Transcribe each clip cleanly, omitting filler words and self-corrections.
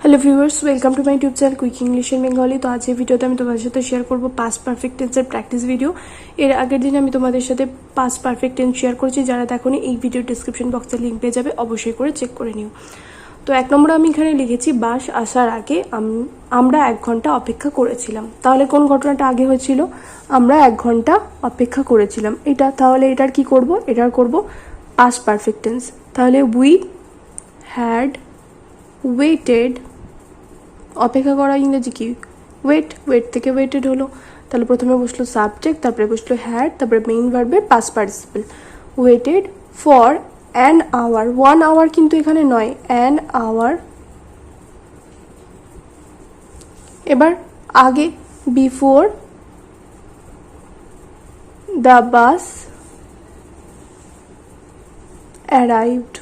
Hello viewers, welcome to my YouTube channel quick English in Bengali. তো আজ এই ভিডিওতে আমি তোমাদের সাথে শেয়ার করবো পাস্ট পারফেক্ট টেন্সের প্র্যাকটিস ভিডিও। এর আগের দিন আমি তোমাদের সাথে পাস্ট পারফেক্ট টেন্স শেয়ার করেছি। যারা দেখোনি এই ভিডিও ডিসক্রিপশন বক্সে লিঙ্ক পেয়ে যাবে, অবশ্যই করে চেক করে নিও। তো 1 নম্বর আমি এখানে লিখেছি, বাস আসার আগে আমরা 1 ঘন্টা অপেক্ষা করেছিলাম। তাহলে কোন ঘটনাটা আগে হয়েছিল? আমরা 1 ঘন্টা অপেক্ষা করেছিলাম। এটা তাহলে এটার কি করব? এটার করব পাস্ট পারফেক্ট টেন্স। তাহলে উই হ্যাড ওয়েটেড, অপেক্ষা করা ইংরেজি কি? ওয়েট। ওয়েট থেকে ওয়েটেড হলো। তাহলে প্রথমে বসলো সাবজেক্ট, তারপরে বসলো হ্যাড, তারপরে মেইন ভার্বের past participle. Waited for an hour. 1 hour কিন্তু এখানে নয়, অ্যান আওয়ার। এবার আগে before the bus arrived.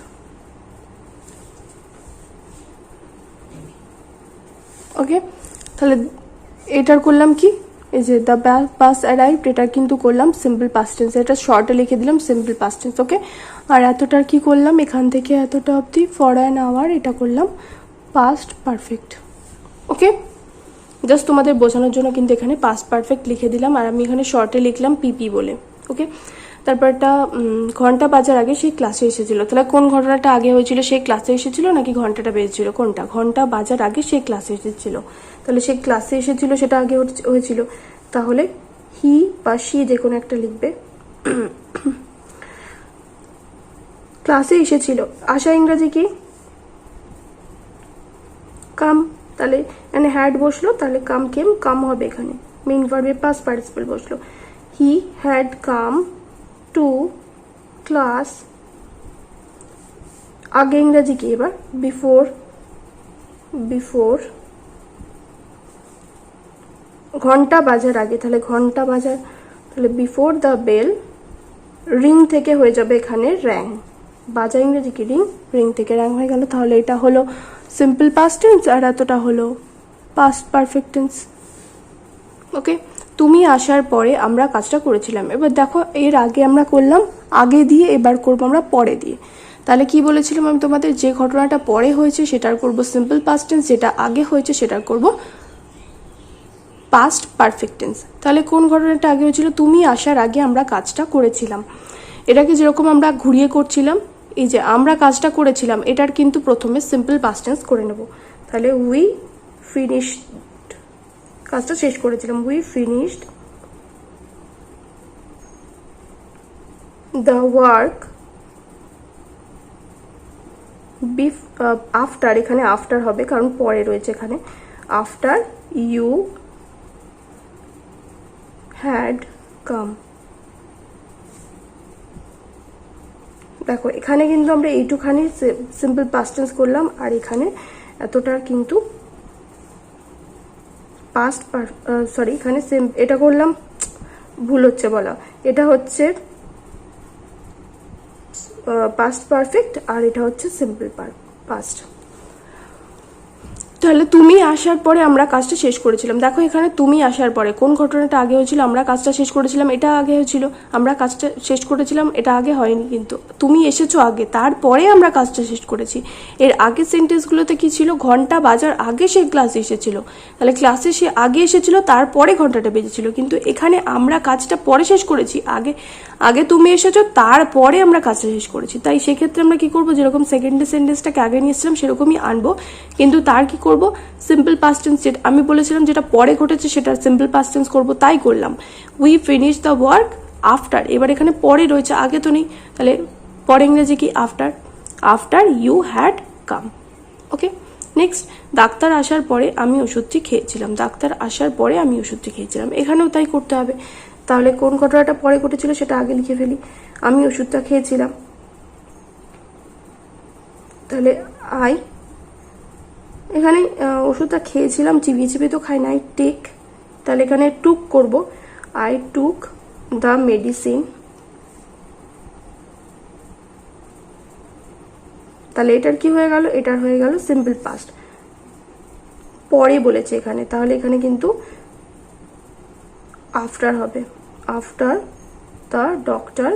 Okay, তাহলে এটার করলাম কি? এই যে দ্য বাস অ্যারাইভড, এটার কিন্তু করলাম সিম্পল পাস্ট টেন্স। এটা শর্টে লিখে দিলাম সিম্পল পাস্ট টেন্স। ওকে, আর এতটার কি করলাম? এখান থেকে এতটা অবধি ফর অ্যান আওয়ার, এটা করলাম পাস্ট পারফেক্ট। ওকে, জাস্ট তোমাদের বোঝানোর জন্য কিন্তু এখানে পাস্ট পারফেক্ট লিখে দিলাম, আর আমি এখানে শর্টে লিখলাম পিপি বলে। ওকে, তারপরটা ঘন্টা বাজার আগে সেই ক্লাসে এসেছিল। তাহলে কোন ঘটনাটা আগে হয়েছিল? সেই ক্লাসে এসেছিল নাকি ঘন্টাটা বেজেছিল? কোনটা? ঘন্টা বাজার আগে সেই ক্লাসে এসেছিল। তাহলে সেই ক্লাসে এসেছিল সেটা আগে হয়েছিল। তাহলে হি বা সি যে কোনো একটা লিখবে। ক্লাসে এসেছিল, আসা ইংরাজি কি? কাম। তাহলে এখানে হ্যাড বসলো, তাহলে কাম কেম, কাম হবে এখানে। মেইন ভার্বের পাস্ট পার্টিসিপল বসলো। He had come to class. আগে ইংরাজি কি এবার? বিফোর। বিফোর ঘন্টা বাজার আগে, তাহলে ঘন্টা বাজার, তাহলে বিফোর দ্য বেল। রিং থেকে হয়ে যাবে এখানে র্যাং। বাজা ইংরেজি কি? রিং। রিং থেকে র্যাং হয়ে গেল। তাহলে এটা হলো সিম্পল পাস্ট টেন্স, আর এতটা হলো পাস্ট পারফেক্ট টেন্স। ওকে, তুমি আসার পরে আমরা কাজটা করেছিলাম। এবার দেখো, এর আগে আমরা করলাম আগে দিয়ে, এবার করবো আমরা পরে দিয়ে। তাহলে কি বলেছিলাম আমি তোমাদের? যে ঘটনাটা পরে হয়েছে সেটার করব সিম্পল পাস্ট টেন্স, যেটা আগে হয়েছে সেটার করব পাস্ট পারফেক্ট টেন্স। তাহলে কোন ঘটনাটা আগে হয়েছিল? তুমি আসার আগে আমরা কাজটা করেছিলাম। এটাকে যেরকম আমরা ঘুরিয়ে করছিলাম, এই যে আমরা কাজটা করেছিলাম, এটার কিন্তু প্রথমে সিম্পল পাস্ট টেন্স করে নেব। তাহলে উই ফিনিশড, কাজটা শেষ করেছিলাম। We finished the work after. এখানে আফটার হবে কারণ পরে রয়েছে এখানে। After you had come. দেখো, এখানে কিন্তু আমরা এইটুখানি সিম্পল পাস্ট টেন্স করলাম, আর এখানে এতটার কিন্তু পাস্ট সরি, এখানে এটা করলাম, ভুল হচ্ছে বলা। এটা হচ্ছে পাস্ট পারফেক্ট, আর এটা হচ্ছে সিম্পল পাস্ট। তাহলে তুমি আসার পরে আমরা কাজটা শেষ করেছিলাম। দেখো, এখানে তুমি আসার পরে কোন ঘটনাটা আগে হয়েছিল? আমরা কাজটা শেষ করেছিলাম, এটা আগে হয়েছিল। আমরা কাজটা শেষ করেছিলাম, এটা আগে হয়নি। কিন্তু তুমি এসেছো আগে, তারপরে আমরা কাজটা শেষ করেছি। এর আগের সেন্টেন্সগুলোতে কি ছিল? ঘন্টা বাজার আগে সে ক্লাসে এসেছিল। তাহলে ক্লাসে সে আগে এসেছিল, তারপরে ঘন্টাটা বেজেছিল। কিন্তু এখানে আমরা কাজটা পরে শেষ করেছি। আগে আগে তুমি এসেছো, তারপরে আমরা কাজটা শেষ করেছি। তাই সেক্ষেত্রে আমরা কি করবো? যেরকম সেকেন্ডের সেন্টেন্সটাকে আগে নিয়ে এসেছিলাম সেরকমই আনবো, কিন্তু তার কি করব? Simple past tense. যেটা আমি বলেছিলাম যেটা পরে ঘটেছে সেটা সিম্পল পাস্ট টেন্স করবো, তাই করলাম। We finish the work after. এবার এখানে পরে রয়েছে, আগে তো নেই। তাহলে পরে ইংরেজি কি? After. After you had come. Okay, next, doctor আসার পরে আমি ওষুধটি খেয়েছিলাম। ডাক্তার আসার পরে আমি ওষুধটি খেয়েছিলাম, এখানেও তাই করতে হবে। তাহলে কোন ঘটনাটা পরে ঘটেছিল সেটা আগে লিখে ফেলি। আমি ওষুধটা খেয়েছিলাম, তাহলে আই, এখানে ওষুধটা খেয়েছিলাম, চিবিয়ে চিবিয়ে তো খাই না, আই টেক। তাহলে এখানে টুক করব, আই টুক দ্য মেডিসিন। তাহলে এটার কি হয়ে গেল? এটার হয়ে গেল সিম্পল পাস্ট, পরে বলেছে এখানে। তাহলে এখানে কিন্তু আফটার হবে। After the doctor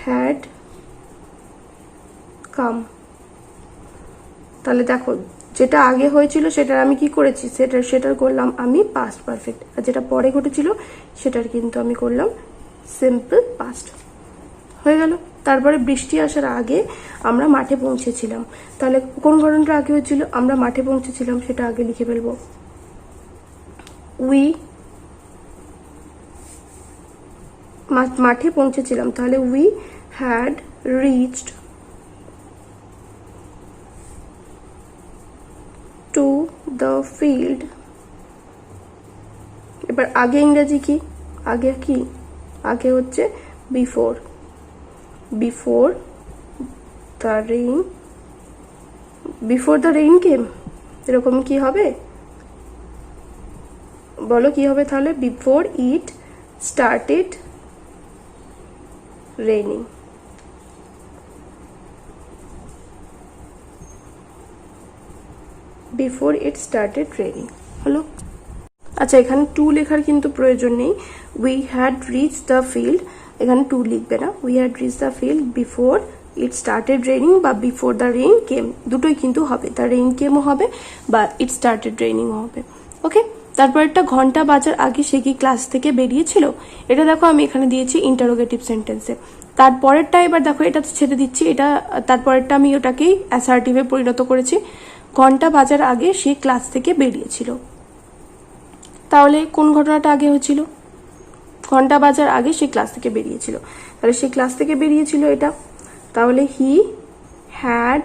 had come. তাহলে দেখো যেটা আগে হয়েছিল সেটার আমি কি করেছি, সেটার করলাম আমি পাস্ট পারফেক্ট, আর যেটা পরে ঘটেছিল সেটার কিন্তু আমি করলাম সিম্পল পাস্ট। হয়ে গেল। তারপরে বৃষ্টি আসার আগে আমরা মাঠে পৌঁছেছিলাম, তাহলে কোন ঘটনাটা আগে হয়েছিল, আমরা মাঠে পৌঁছেছিলাম, সেটা আগে লিখে ফেলবো। উই মাঠে পৌঁছেছিলাম, তাহলে we had reached to the field. এবার আগে ইংরেজি কি, আগে হচ্ছে বিফোর দ্য রেইন কেম। এরকম কি হবে বলো, কি হবে তাহলে, before it started raining. Before it started raining হলো। আচ্ছা, এখানে টু লেখার কিন্তু প্রয়োজন নেই। We had reach the field, এখানে টু লিখবে না। We had reach the field before it started raining বা বিফোর দ্য রেইন কেম, দুটোই কিন্তু হবে। দ্য রেইন কেমও হবে বা ইট স্টার্টেড রেইনিংও হবে। ওকে, তারপর একটা ঘন্টা বাজার আগে সে কি ক্লাস থেকে বেরিয়েছিল, এটা দেখো আমি এখানে দিয়েছি ইন্টারোগেটিভ সেন্টেন্সে। তারপরেরটা এবার দেখো, এটা ছেড়ে দিচ্ছি, এটা তারপরেরটা আমি ওটাকেই অ্যাসার্টিভে পরিণত করেছি। ঘন্টা বাজার আগে সে ক্লাস থেকে বেরিয়েছিল, তাহলে কোন ঘটনাটা আগে হয়েছিল, ঘন্টা বাজার আগে সে ক্লাস থেকে বেরিয়েছিল, তাহলে সে ক্লাস থেকে বেরিয়েছিল এটা। তাহলে হি হ্যাড,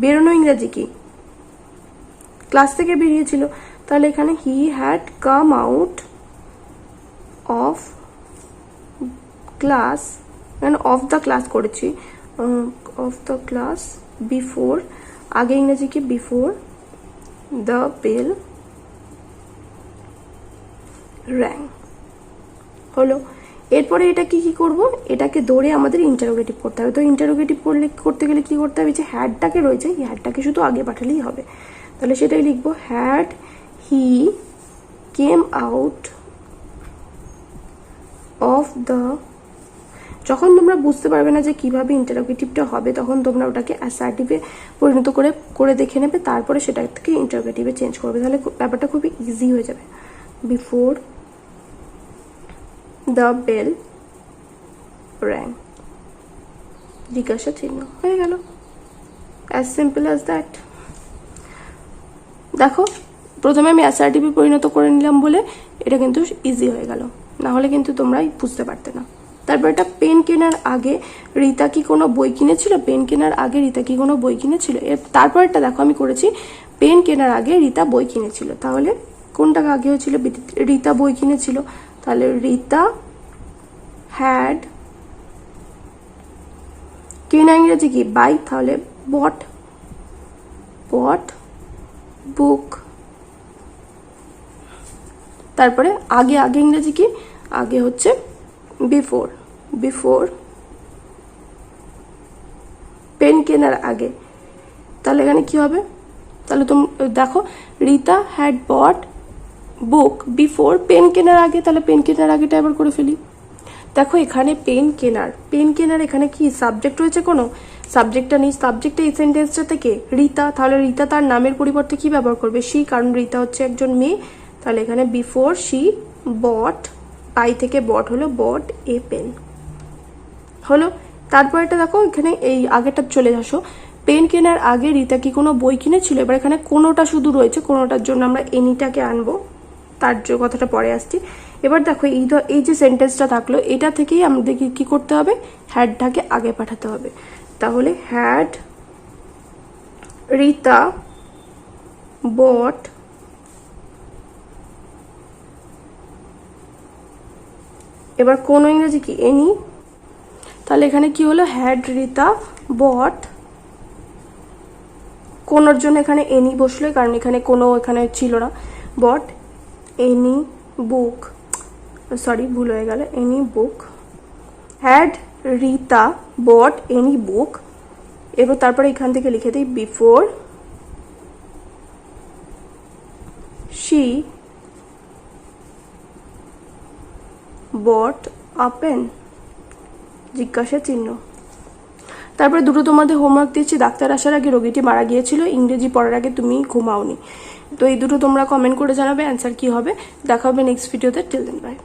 বেরোনো ইংরাজি কি, ক্লাস থেকে বেরিয়েছিল, তাহলে এখানে he had come out of class, এখানে অফ দ্য ক্লাস করেছি, অফ দ্য ক্লাস বিফোর, আগে ইংরেজি কি, বিফোর দ্য বেল র্যাং হলো। এরপরে এটা কি করব, এটাকে ধরে আমাদের ইন্টারোগেটিভ করতে হবে। তো ইন্টারোগেটিভ করতে গেলে কি করতে হবে, যে হ্যাডটাকে রয়েছে, এই হ্যাডটাকে শুধু আগে পাঠালেই হবে। তাহলে সেটাই লিখবো, had he came out of the. যখন তোমরা বুঝতে পারবে না যে কিভাবে ইন্টারোগেটিভটা হবে, তখন তোমরা ওটাকে অ্যাসার্টিভে পরিণত করে দেখে নেবে, তারপরে সেটা থেকে ইন্টারোগেটিভে চেঞ্জ করবে, তাহলে ব্যাপারটা খুবই ইজি হয়ে যাবে। বিফোর দ্য বেল র্যাং, জিজ্ঞাসা চিহ্ন, হয়ে গেল। As simple as that. দেখো প্রথমে আমি অ্যাসার্টিভে পরিণত করে নিলাম বলে এটা কিন্তু ইজি হয়ে গেল, না হলে কিন্তু তোমরাই বুঝতে পারতে না। তারপর এটা পেন কেনার আগে রীতা কি কোনো বই কিনেছিল, পেন কেনার আগে রীতা কি কোনো বই কিনেছিল। তারপরটা দেখো আমি করেছি পেন কেনার আগে রীতা বই কিনেছিল, তাহলে কোনটা আগে হয়েছিল, রীতা বই কিনেছিল, তাহলে রীতা হ্যাড, কেনা ইংরেজি কি, বাই, তাহলে বট বুক। তারপরে আগে ইংরেজি কি, আগে হচ্ছে বিফোর পেন কেনার আগে, তাহলে এখানে কি হবে, তাহলে তুমি দেখো Rita had bought book before pen কেনার আগে, তাহলে পেন কেনার আগেটা এবার করে ফেলি। দেখো এখানে পেন কেনার এখানে কি সাবজেক্ট রয়েছে, কোনো সাবজেক্টটা নেই, সাবজেক্টটা এই সেন্টেন্সটা থেকে রীতা, তাহলে রীতা তার নামের পরিবর্তে কি ব্যবহার করবে, সি, কারণ রীতা হচ্ছে একজন মেয়ে, তাহলে এখানে বিফোর সি বট, আই থেকে বট হলো বট এ পেন হলো। তারপর এটা দেখো এখানে এই আগেটা চলে আসো, পেন কেনার আগে রীতা কি কোনো বই কিনেছিল, এবার এখানে কোনোটা শুধু রয়েছে, কোনোটার জন্য আমরা এনিটাকে আনবো, তার কথাটা পরে আসছি। এবার দেখো এই যে সেন্টেন্সটা থাকলো, এটা থেকেই আমাদের কি করতে হবে, হ্যাডটাকে আগে পাঠাতে হবে। তাহলে হ্যাড রীতা বট এবার কোন ইংরেজি কি, এনি, তাহলে এখানে কি হলো, হ্যাড রীতা বট, কোনোর জন্য এখানে এনি বসলো, কারণ এখানে কোনো এখানে ছিল না, বট এনি বুক, সরি ভুল হয়ে গেল, any book, had Rita bought any book. এবার তারপরে এখান থেকে লিখে দিই before she bought a pen, জিজ্ঞাসা চিহ্ন। তারপরে দুটো তোমাদের হোমওয়ার্ক দিচ্ছি। ডাক্তার আসার আগে রোগীটি মারা গিয়েছিল, ইংরেজি পড়ার আগে তুমি ঘুমাওনি। তো এই দুটো তোমরা কমেন্ট করে জানাবে অ্যান্সার কি হবে। দেখা হবে নেক্সট ভিডিওতে। Till then by.